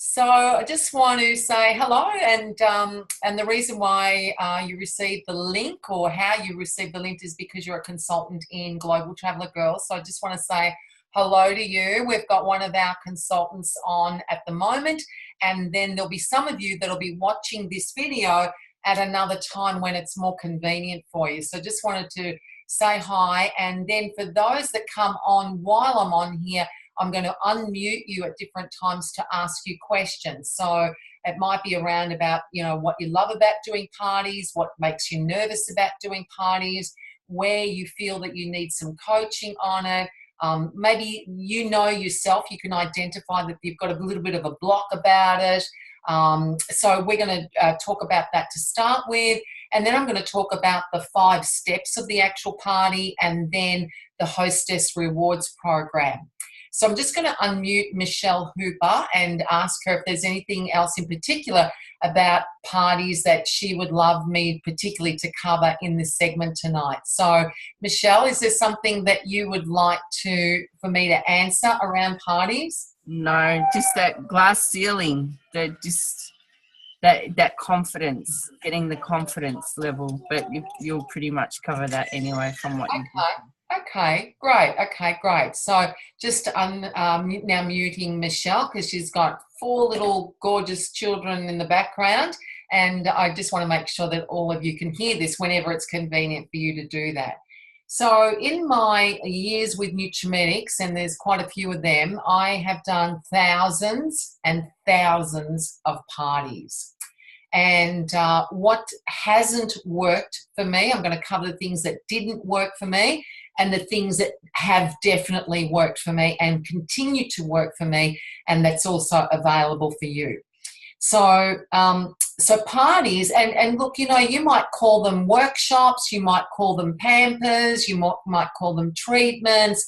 So I just want to say hello, and the reason why you received the link or how you received the link is because you're a consultant in Global Traveller Girls. So I just want to say hello to you. We've got one of our consultants on at the moment, and then there'll be some of you that'll be watching this video at another time when it's more convenient for you. So just wanted to say hi, and then for those that come on while I'm on here, I'm going to unmute you at different times to ask you questions. So it might be around about, what you love about doing parties, what makes you nervous about doing parties, where you feel that you need some coaching on it. Maybe yourself, you can identify that you've got a little bit of a block about it. So we're going to talk about that to start with. And then I'm going to talk about the 5 steps of the actual party and then the Hostess Rewards program. So I'm just going to unmute Michelle Hooper and ask her if there's anything else in particular about parties that she would love me particularly to cover in this segment tonight. So Michelle, is there something that you would like for me to answer around parties? No, just that glass ceiling, that confidence, getting the confidence level. But you'll pretty much cover that anyway from what you did. Okay, great. So just now muting Michelle because she's got 4 little gorgeous children in the background, and I just want to make sure that all of you can hear this whenever it's convenient for you to do that. So in my years with Nutrimetics, and there's quite a few of them, I have done thousands and thousands of parties. And what hasn't worked for me, I'm going to cover the things that didn't work for me and the things that have definitely worked for me and continue to work for me, and that's also available for you. So parties, and look, you might call them workshops, you might call them pampers, you might call them treatments,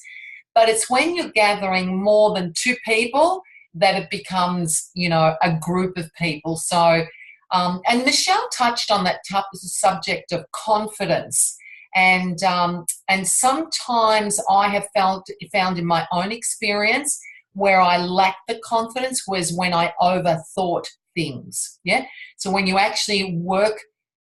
but it's when you're gathering more than 2 people that it becomes, a group of people. So, and Michelle touched on that subject of confidence. And sometimes I have found in my own experience where I lacked the confidence was when I overthought things. Yeah. So when you actually work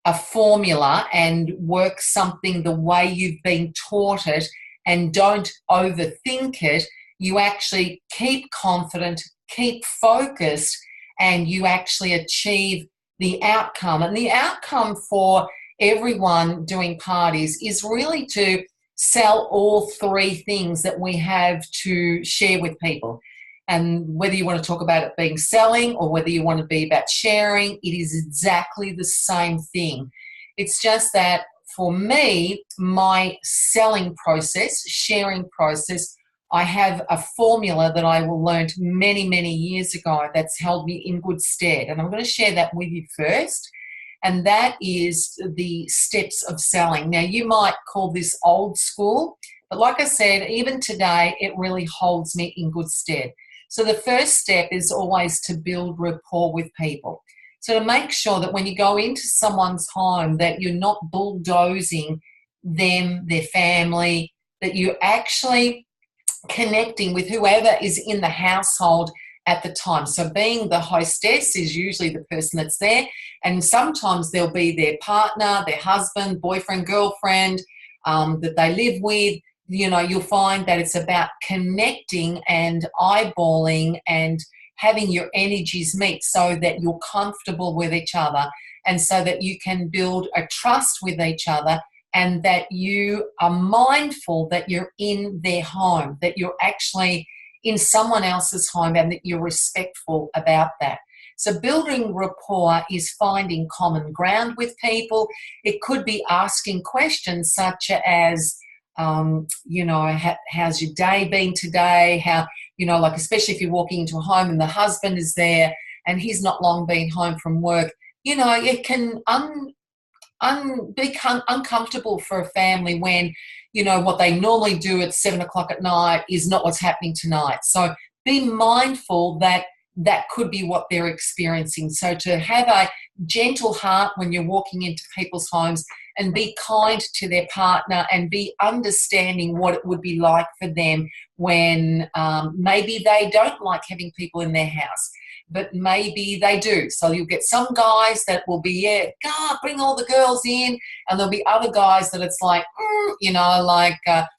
a formula and work something the way you've been taught it and don't overthink it, you actually keep confident, keep focused, and you actually achieve the outcome. And the outcome for everyone doing parties is really to sell all 3 things that we have to share with people. And whether you want to talk about it being selling or whether you want to be about sharing, it is exactly the same thing. It's just that for me, my selling process, sharing process, I have a formula that I learned many, many years ago that's held me in good stead. And I'm going to share that with you first. And that is the steps of selling. Now, you might call this old school, but like I said, even today, it really holds me in good stead. So the first step is always to build rapport with people. So to make sure that when you go into someone's home that you're not bulldozing them, their family, that you're actually connecting with whoever is in the household at the time. So being the hostess is usually the person that's there, and sometimes there'll be their partner, their husband, boyfriend, girlfriend that they live with. You'll find that it's about connecting and eyeballing and having your energies meet so that you're comfortable with each other and so that you can build a trust with each other and that you are mindful that you're in their home, that you're actually in someone else's home and that you're respectful about that. So building rapport is finding common ground with people. It could be asking questions such as, how's your day been today? How, especially if you're walking into a home and the husband is there and he's not long been home from work, it can be uncomfortable for a family when, what they normally do at 7 o'clock at night is not what's happening tonight. So be mindful that that could be what they're experiencing. So to have a gentle heart when you're walking into people's homes and be kind to their partner and be understanding what it would be like for them when maybe they don't like having people in their house, but maybe they do. So you'll get some guys that will be, yeah, God, bring all the girls in, and there'll be other guys that it's like,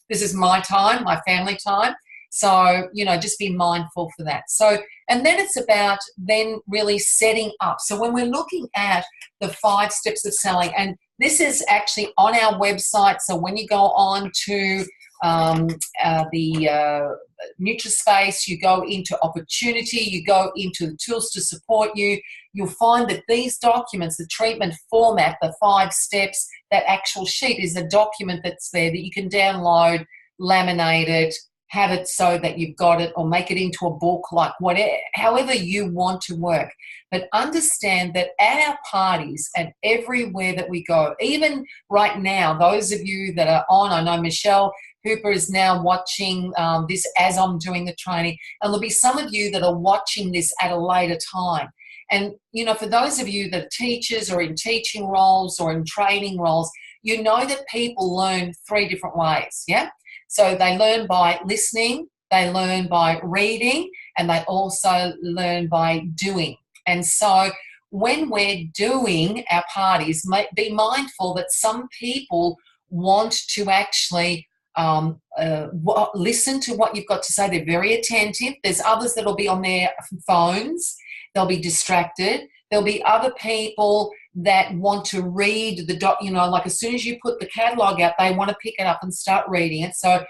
this is my time, my family time. So, just be mindful for that. So, and then it's about then really setting up. So when we're looking at the 5 steps of selling, and this is actually on our website. So when you go on to the NutriSpace, you go into opportunity, you go into the tools to support you, you'll find that these documents, the treatment format, the 5 steps, that actual sheet is a document that's there that you can download, laminate it, have it so that you've got it, or make it into a book, like whatever, however you want to work. But understand that at our parties and everywhere that we go, even right now, those of you that are on, I know Michelle Hooper is now watching this as I'm doing the training, and there'll be some of you that are watching this at a later time. And, for those of you that are teachers or in teaching roles or in training roles, you know that people learn 3 different ways, yeah? So they learn by listening, they learn by reading, and they also learn by doing. And so when we're doing our parties, be mindful that some people want to actually listen to what you've got to say. They're very attentive. There's others that will be on their phones. They'll be distracted. There'll be other people that want to read like as soon as you put the catalogue out, they want to pick it up and start reading it. So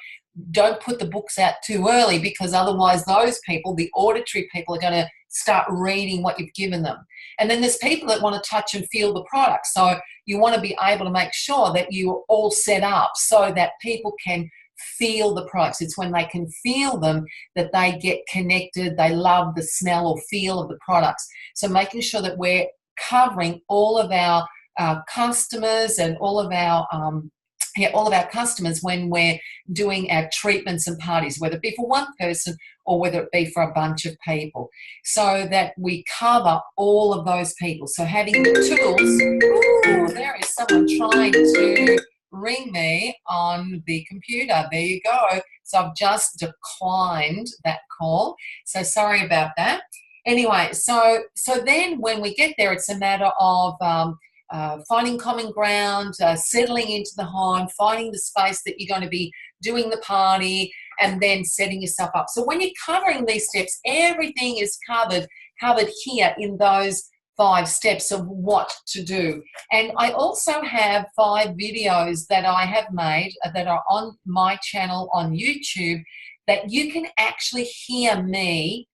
don't put the books out too early, because otherwise those people, the auditory people, are going to start reading what you've given them. And then there's people that want to touch and feel the product. So you want to be able to make sure that you're all set up so that people can feel the products. It's when they can feel them that they get connected, they love the smell or feel of the products. So making sure that we're covering all of our customers and all of our customers when we're doing our treatments and parties, whether it be for one person or whether it be for a bunch of people, so that we cover all of those people. So having the tools. There is someone trying to ring me on the computer. There you go. So I've just declined that call. So sorry about that. Anyway, so then when we get there, it's a matter of finding common ground, settling into the home, finding the space that you're going to be doing the party, and then setting yourself up. So when you're covering these steps, everything is covered here in those 5 steps of what to do. And I also have 5 videos that I have made that are on my channel on YouTube that you can actually hear me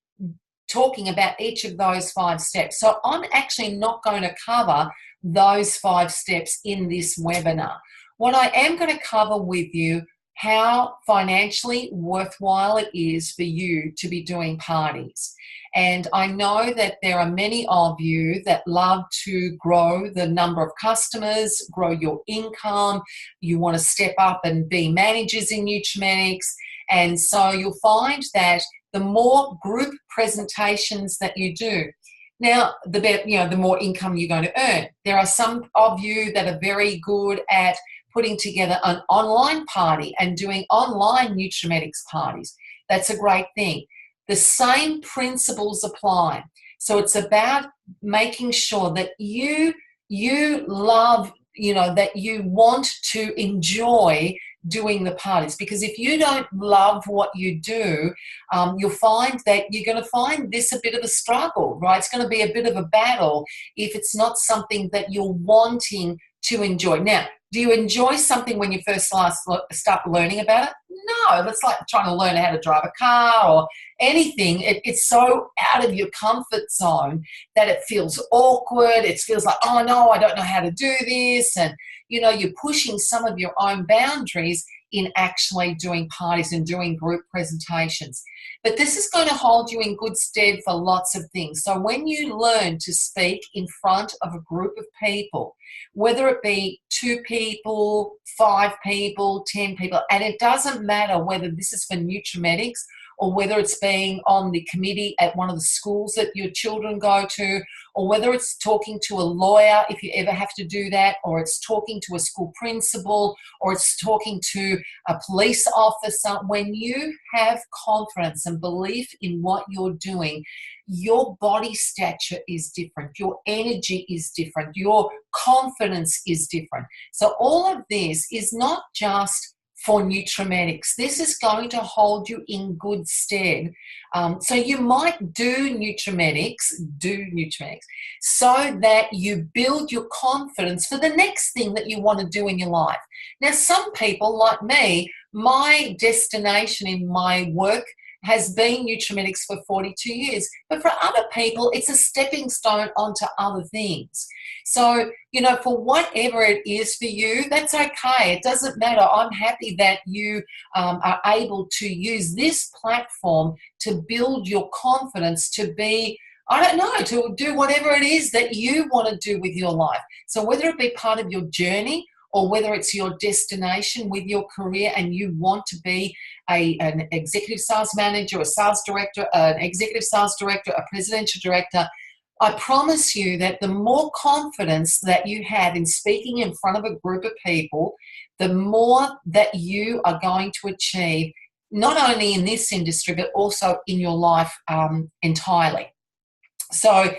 talking about each of those 5 steps. So I'm actually not going to cover those 5 steps in this webinar. What I am going to cover with you, how financially worthwhile it is for you to be doing parties. And I know that there are many of you that love to grow the number of customers, grow your income. You want to step up and be managers in Nutrimetics. And so you'll find that the more group presentations that you do, now, the better, the more income you're going to earn. There are some of you that are very good at putting together an online party and doing online Nutrimetics parties. That's a great thing. The same principles apply. So it's about making sure that you love, that you want to enjoy doing the parties, because if you don't love what you do, you'll find that you're going to find this a bit of a struggle, right? It's going to be a bit of a battle if it's not something that you're wanting to enjoy. Now, do you enjoy something when you first start learning about it? No, that's like trying to learn how to drive a car or anything. It's so out of your comfort zone that it feels awkward. It feels like, oh no, I don't know how to do this. And, you're pushing some of your own boundaries in actually doing parties and doing group presentations. But this is going to hold you in good stead for lots of things. So when you learn to speak in front of a group of people, whether it be 2 people, 5 people, 10 people, and it doesn't matter whether this is for Nutrimetics or whether it's being on the committee at one of the schools that your children go to, or whether it's talking to a lawyer if you ever have to do that, or it's talking to a school principal, or it's talking to a police officer. When you have confidence and belief in what you're doing, your body stature is different, your energy is different, your confidence is different. So all of this is not just for Nutrimetics. This is going to hold you in good stead. So you might do Nutrimetics, so that you build your confidence for the next thing that you want to do in your life. Now, some people like me, my destination in my work has been Nutrimetics for 42 years. But for other people, it's a stepping stone onto other things. So, you know, for whatever it is for you, that's okay. It doesn't matter. I'm happy that you are able to use this platform to build your confidence to be, I don't know, to do whatever it is that you want to do with your life. So whether it be part of your journey or whether it's your destination with your career and you want to be an executive sales manager, a sales director, an executive sales director, a presidential director, I promise you that the more confidence that you have in speaking in front of a group of people, the more that you are going to achieve, not only in this industry, but also in your life entirely. So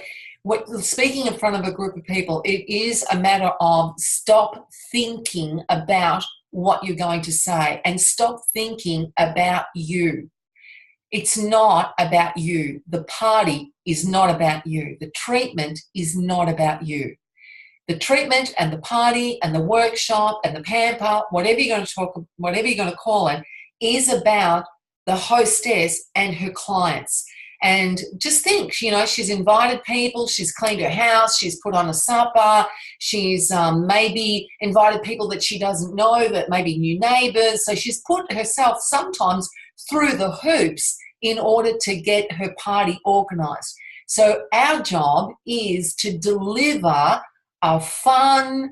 speaking in front of a group of people, it is a matter of stop thinking about what you're going to say and stop thinking about you. It's not about you. The party is not about you. The treatment is not about you. The treatment and the party and the workshop and the pamper, whatever you're going to call it, is about the hostess and her clients. And just think, you know, she's invited people, she's cleaned her house, she's put on a supper, she's maybe invited people that she doesn't know, that may be new neighbours. So she's put herself sometimes through the hoops in order to get her party organised. So our job is to deliver a fun,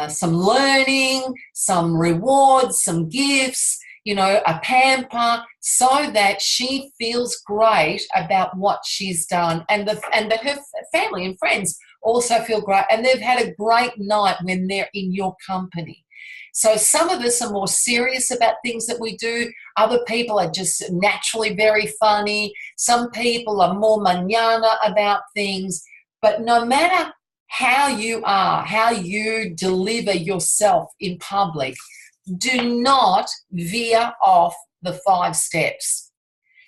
some learning, some rewards, some gifts, you know, a pamper, so that she feels great about what she's done, and that her family and friends also feel great, and they've had a great night when they're in your company. So some of us are more serious about things that we do. Other people are just naturally very funny. Some people are more manana about things. But no matter how you are, how you deliver yourself in public, do not veer off the 5 steps.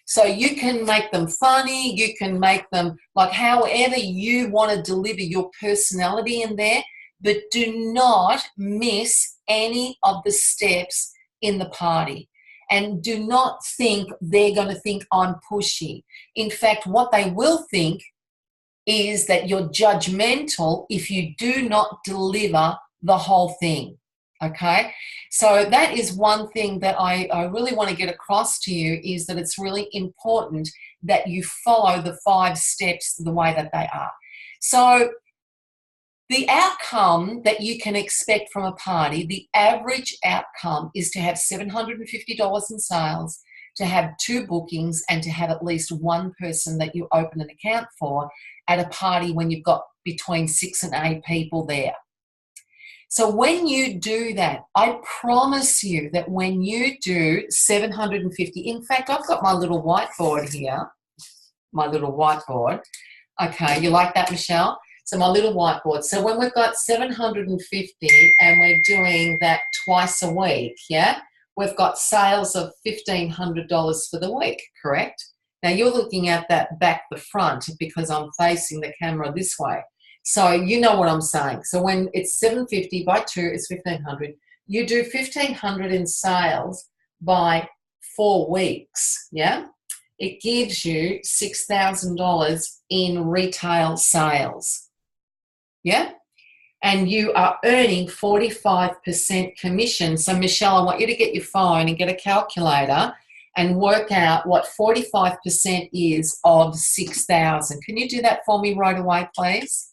So you can make them funny, you can make them like however you want to deliver your personality in there, but do not miss any of the steps in the party. And do not think they're going to think I'm pushy. In fact, what they will think is that you're judgmental if you do not deliver the whole thing. Okay, so that is one thing that I really want to get across to you, is that it's really important that you follow the 5 steps the way that they are. So the outcome that you can expect from a party, the average outcome is to have $750 in sales, to have 2 bookings, and to have at least 1 person that you open an account for at a party when you've got between 6 and 8 people there. So when you do that, I promise you that when you do 750, in fact, I've got my little whiteboard here, my little whiteboard. Okay, you like that, Michelle? So my little whiteboard. So when we've got 750 and we're doing that twice a week, yeah, we've got sales of $1,500 for the week, correct? Now you're looking at that back the front because I'm facing the camera this way. So you know what I'm saying. So when it's 750 by 2, it's 1,500. You do 1,500 in sales by 4 weeks, yeah? It gives you $6,000 in retail sales, yeah? And you are earning 45% commission. So Michelle, I want you to get your phone and get a calculator and work out what 45% is of 6,000. Can you do that for me right away, please?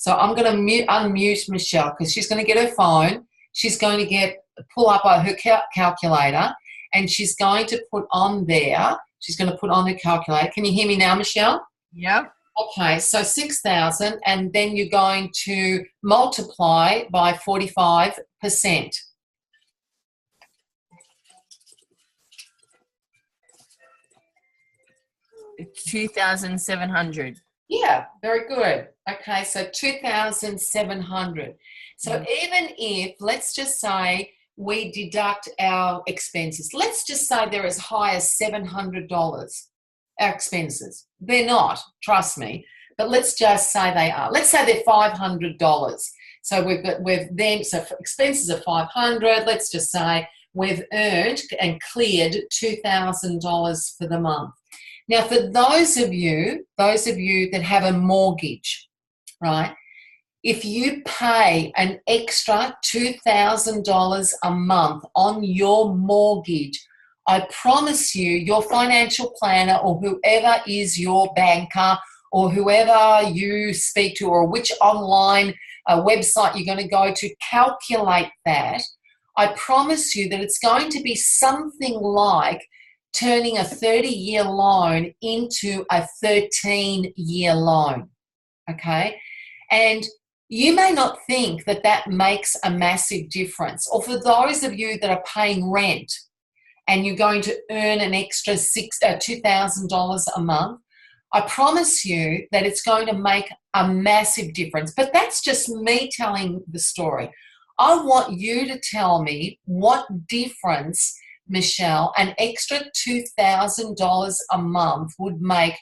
So I'm going to unmute Michelle because she's going to get her phone. She's going to pull up her calculator, and she's going to put on there She's going to put on her calculator. Can you hear me now, Michelle? Yep. Okay, so 6,000, and then you're going to multiply by 45%. 2,700. Yeah, very good. Okay, so 2,700. So even if, let's just say, we deduct our expenses, let's just say they're as high as $700, our expenses. They're not, trust me, but let's just say they are. Let's say they're $500. So so expenses are 500. Let's just say we've earned and cleared $2,000 for the month. Now, for those of you that have a mortgage, right, if you pay an extra $2,000 a month on your mortgage, I promise you, your financial planner or whoever is your banker or whoever you speak to or which online website you're going to go to calculate that, I promise you that it's going to be something like turning a 30-year loan into a 13-year loan, okay? And you may not think that that makes a massive difference. Or for those of you that are paying rent and you're going to earn an extra $2,000 a month, I promise you that it's going to make a massive difference. But that's just me telling the story. I want you to tell me what difference, Michelle, an extra $2,000 a month would make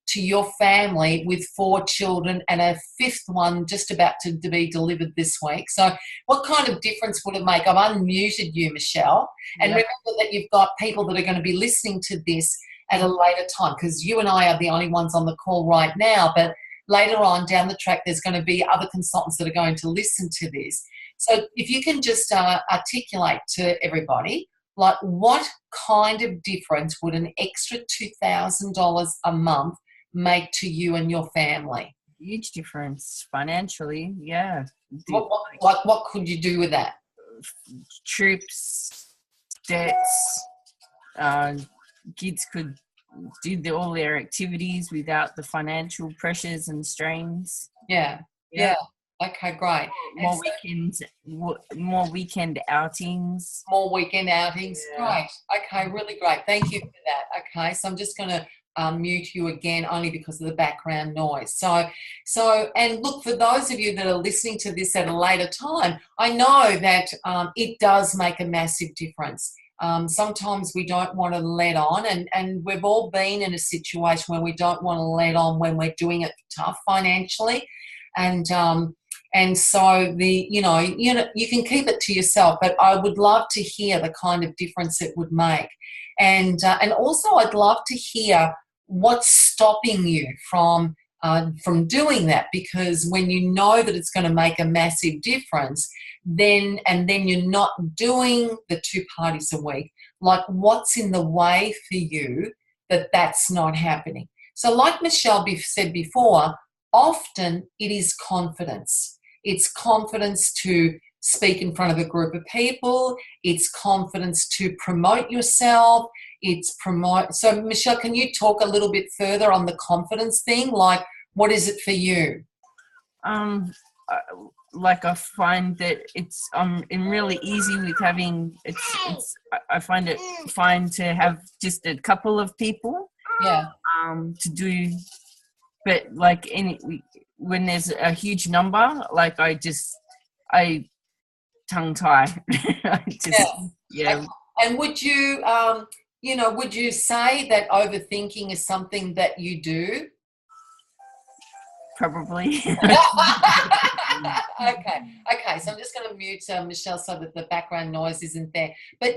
to your family with 4 children and a 5th one just about to be delivered this week. So what kind of difference would it make? I've unmuted you, Michelle. And remember that you've got people that are going to be listening to this at a later time, because you and I are the only ones on the call right now, but later on down the track there's going to be other consultants that are going to listen to this. So if you can just articulate to everybody, like, what kind of difference would an extra $2,000 a month make to you and your family? Huge difference financially, yeah. What could you do with that? Trips, debts, kids could do all their activities without the financial pressures and strains. Yeah. Okay, great. More weekend outings. More weekend outings. Yeah. Great. Okay, really great. Thank you for that. Okay, so I'm just going to mute you again only because of the background noise. So, and look, for those of you that are listening to this at a later time, I know that it does make a massive difference. Sometimes we don't want to let on, and we've all been in a situation where we don't want to let on when we're doing it tough financially. And so you can keep it to yourself, but I would love to hear the kind of difference it would make. And also I'd love to hear what's stopping you from doing that, because when you know that it's going to make a massive difference, then you're not doing the 2 parties a week, like, what's in the way for you that's not happening? So like Michelle said before, often it is confidence. It's confidence to speak in front of a group of people. It's confidence to promote yourself. So Michelle, can you talk a little bit further on the confidence thing? Like, what is it for you? Like, I find that I'm really easy with having I find it fine to have just a couple of people. Yeah. To do, but like when there's a huge number, like I tongue tie. Yeah. And would you, would you say that overthinking is something that you do? Probably. Okay. So I'm just going to mute Michelle so that the background noise isn't there. But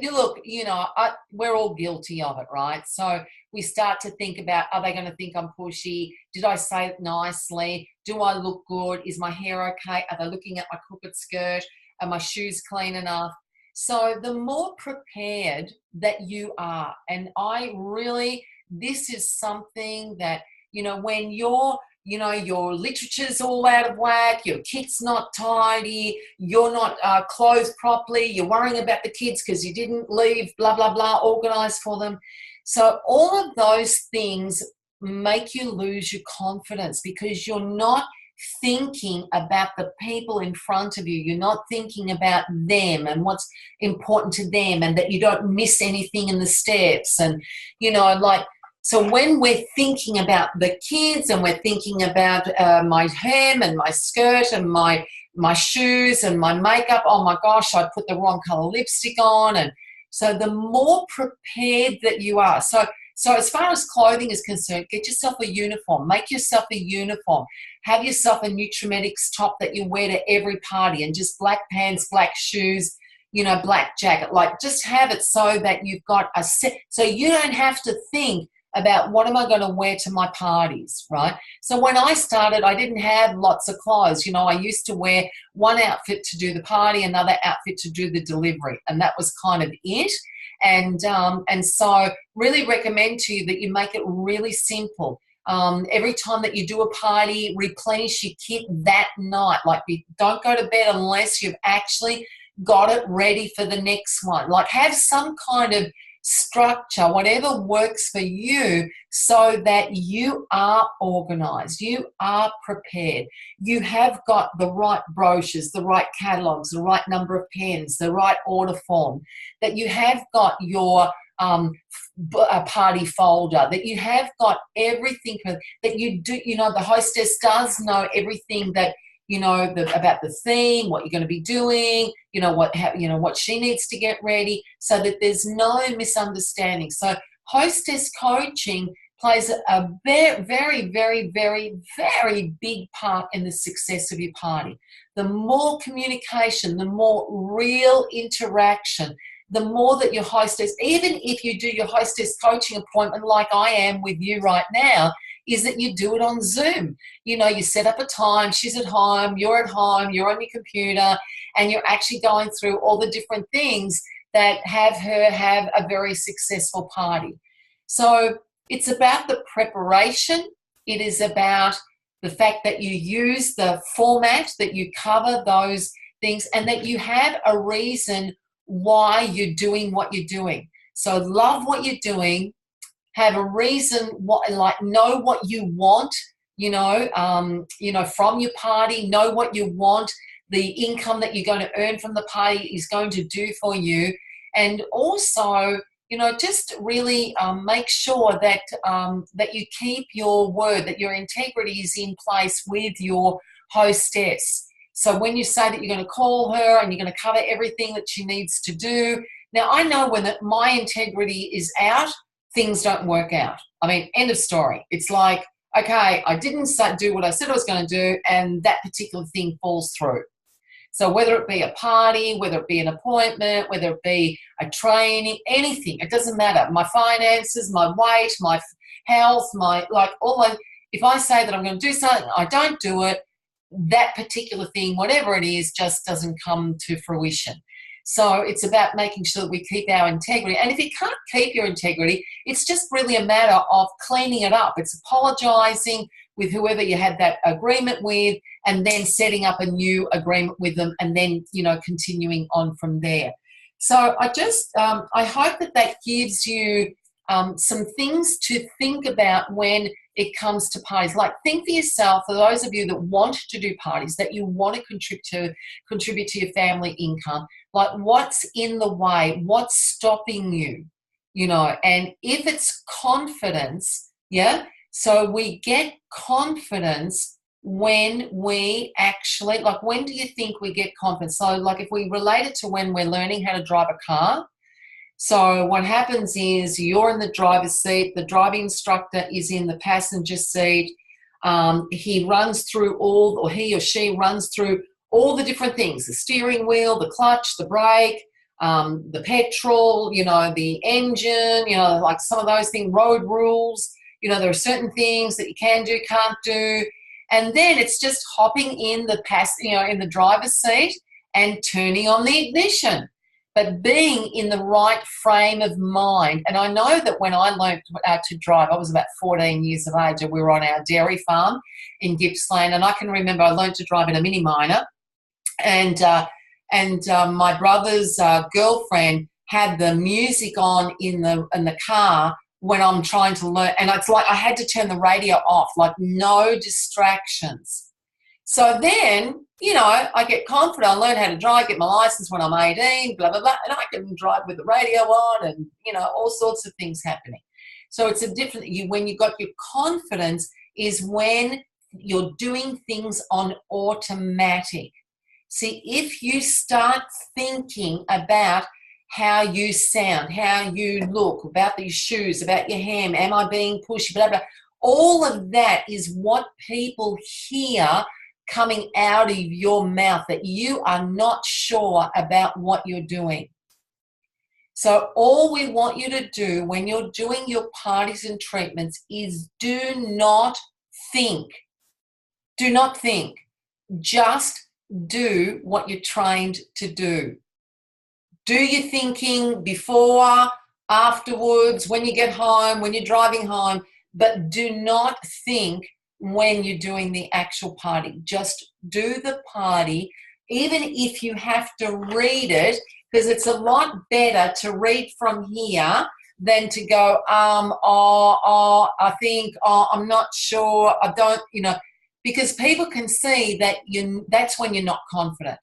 we're all guilty of it, right? So we start to think about, are they going to think I'm pushy? Did I say it nicely? Do I look good? Is my hair okay? Are they looking at my crooked skirt? Are my shoes clean enough? So the more prepared that you are, and this is something that, when your literature's all out of whack, your kit's not tidy, you're not clothed properly, you're worrying about the kids because you didn't leave, blah, blah, blah, organised for them. So all of those things make you lose your confidence because you're not thinking about the people in front of you. You're not thinking about them and what's important to them, and that you don't miss anything in the steps. And, like, so when we're thinking about the kids and we're thinking about my hem and my skirt and my shoes and my makeup, oh my gosh, I put the wrong color lipstick on. And so the more prepared that you are. So as far as clothing is concerned, get yourself a uniform. Make yourself a uniform. Have yourself a Nutrimetics top that you wear to every party, and just black pants, black shoes, black jacket. Like, just have it so that you've got a set. So you don't have to think about what am I going to wear to my parties, right? So when I started, I didn't have lots of clothes. I used to wear one outfit to do the party, another outfit to do the delivery, and that was kind of it. And so really recommend to you that you make it really simple. Every time that you do a party, replenish your kit that night. Like, don't go to bed unless you've actually got it ready for the next one. Like, have some kind of structure, whatever works for you, so that you are organized, you are prepared, you have got the right brochures, the right catalogs, the right number of pens, the right order form, that you have got your party folder, that you have got everything, that you do, the hostess does know everything that about the theme, what you're going to be doing, what she needs to get ready, so that there's no misunderstanding. So hostess coaching plays a very, very, very, very, very big part in the success of your party. The more communication, the more real interaction, the more that your hostess, even if you do your hostess coaching appointment like I am with you right now, is that you do it on Zoom. You set up a time, she's at home, you're on your computer, and you're actually going through all the different things that have her have a very successful party. So it's about the preparation. It is about the fact that you use the format, that you cover those things, and that you have a reason why you're doing what you're doing. So love what you're doing. Have a reason, know what you want, from your party. Know what you want, the income that you're going to earn from the party is going to do for you. And also, just really make sure that that you keep your word, that your integrity is in place with your hostess. So when you say that you're going to call her and you're going to cover everything that she needs to do. Now, I know when my integrity is out, things don't work out. I mean, end of story. It's like, okay, I didn't do what I said I was going to do, and that particular thing falls through. So whether it be a party, whether it be an appointment, whether it be a training, anything, it doesn't matter. My finances, my weight, my health, if I say that I'm going to do something, I don't do it, that particular thing, whatever it is, just doesn't come to fruition. So it's about making sure that we keep our integrity. And if you can't keep your integrity, it's just really a matter of cleaning it up. It's apologising with whoever you had that agreement with, and then setting up a new agreement with them, and then, continuing on from there. So I hope that gives you some things to think about when it comes to parties. Like, think for yourself, for those of you that want to do parties, that you want to contribute to your family income, like, what's in the way, what's stopping you, and if it's confidence, yeah, so we get confidence when we actually, like, when do you think we get confidence? So, like, if we relate it to when we're learning how to drive a car, so what happens is you're in the driver's seat, the driving instructor is in the passenger seat. He or she runs through all the different things, the steering wheel, the clutch, the brake, the petrol, the engine, like some of those things, road rules. There are certain things that you can do, can't do. And then it's just hopping in in the driver's seat and turning on the ignition. But being in the right frame of mind. And I know that when I learned to drive, I was about 14 years of age, and we were on our dairy farm in Gippsland. And I can remember I learned to drive in a Mini Minor. And my brother's girlfriend had the music on in the car when I'm trying to learn. And it's like I had to turn the radio off, like no distractions. So then, I get confident. I learn how to drive, get my license when I'm 18, blah, blah, blah. And I can drive with the radio on and, all sorts of things happening. So it's a different, when you got your confidence is when you're doing things on automatic. See, if you start thinking about how you sound, how you look, about your shoes, about your hair, am I being pushy, blah, blah, all of that is what people hear coming out of your mouth, that you are not sure about what you're doing. So all we want you to do when you're doing your parties and treatments is do not think. Do not think. Just do what you're trained to do. Do your thinking before, afterwards, when you get home, when you're driving home, but do not think when you're doing the actual party. Just do the party, even if you have to read it, because it's a lot better to read from here than to go, I think, I'm not sure, I don't, because people can see that that's when you're not confident.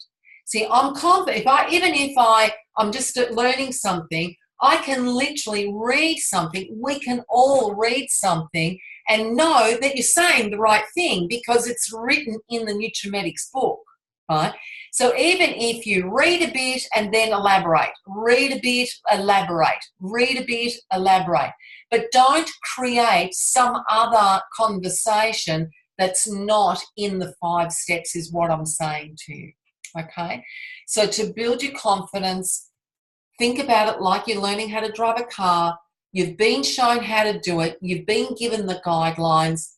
See, I'm confident. Even if I'm just learning something, I can literally read something. We can all read something and know that you're saying the right thing because it's written in the Nutrimedics book, right? So even if you read a bit and then elaborate, read a bit, elaborate, read a bit, elaborate, but don't create some other conversation that's not in the 5 steps is what I'm saying to you, okay? So to build your confidence, think about it like you're learning how to drive a car. You've been shown how to do it. You've been given the guidelines.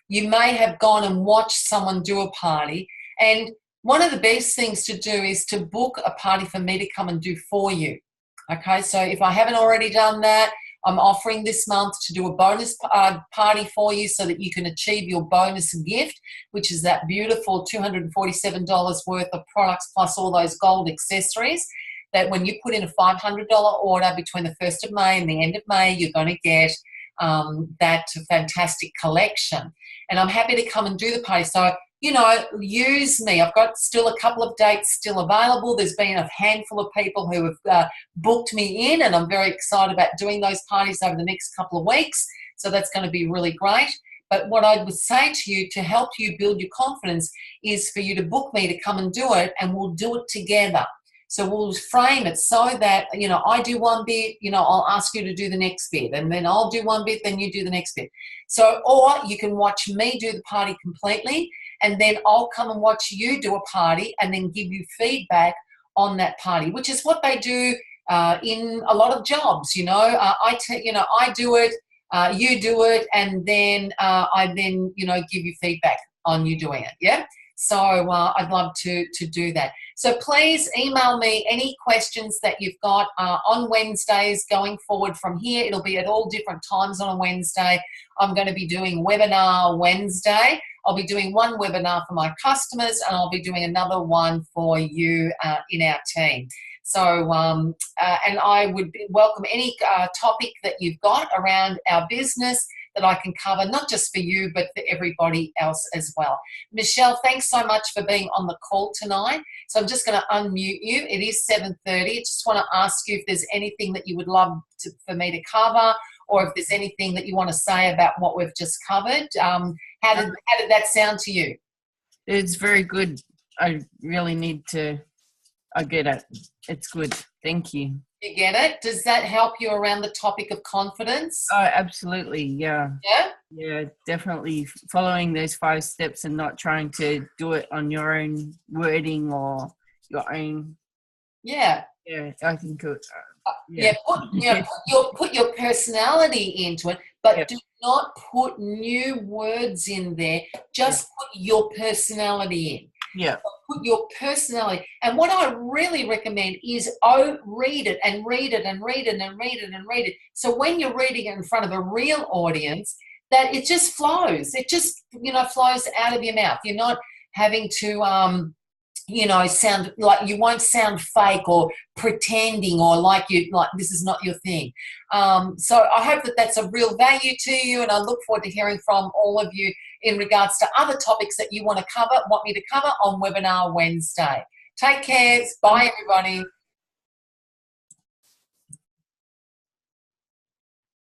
You may have gone and watched someone do a party. And one of the best things to do is to book a party for me to come and do for you. Okay, so if I haven't already done that, I'm offering this month to do a bonus party for you so that you can achieve your bonus gift, which is that beautiful $247 worth of products plus all those gold accessories that when you put in a $500 order between the 1st of May and the end of May, you're going to get that fantastic collection. And I'm happy to come and do the party. So, use me. I've got still a couple of dates still available. There's been a handful of people who have booked me in, and I'm very excited about doing those parties over the next couple of weeks. So that's going to be really great. But what I would say to you to help you build your confidence is for you to book me to come and do it, and we'll do it together. So we'll frame it so that, I do one bit, I'll ask you to do the next bit, and then I'll do one bit, then you do the next bit. So, or you can watch me do the party completely, and then I'll come and watch you do a party and then give you feedback on that party, which is what they do in a lot of jobs. I do it, you do it, and then I then, give you feedback on you doing it. Yeah. So I'd love to do that. So please email me any questions that you've got on Wednesdays going forward from here. It'll be at all different times on a Wednesday. I'm going to be doing Webinar Wednesday. I'll be doing one webinar for my customers, and I'll be doing another one for you in our team. So, and I would welcome any topic that you've got around our business that I can cover, not just for you, but for everybody else as well. Michelle, thanks so much for being on the call tonight. So I'm just going to unmute you. It is 7:30. I just want to ask you if there's anything that you would love for me to cover, or if there's anything that you want to say about what we've just covered. How did that sound to you? It's very good. I really need to, I get it. It's good. Thank you. You get it? Does that help you around the topic of confidence? Oh, absolutely. Yeah. Yeah? Yeah, definitely following those 5 steps and not trying to do it on your own wording or your own. Yeah. Yeah, I think it. Put your personality into it, but Yep. do not put new words in there. Just put your personality in. Yeah. Put your personality. And what I really recommend is read it and read it and read it and read it and read it. So when you're reading it in front of a real audience, that it just flows. It just, flows out of your mouth. You're not having to, sound like you won't sound fake or pretending or like this is not your thing. So I hope that that's a real value to you, and I look forward to hearing from all of you in regards to other topics that you want me to cover on Webinar Wednesday. Take care. Bye, everybody.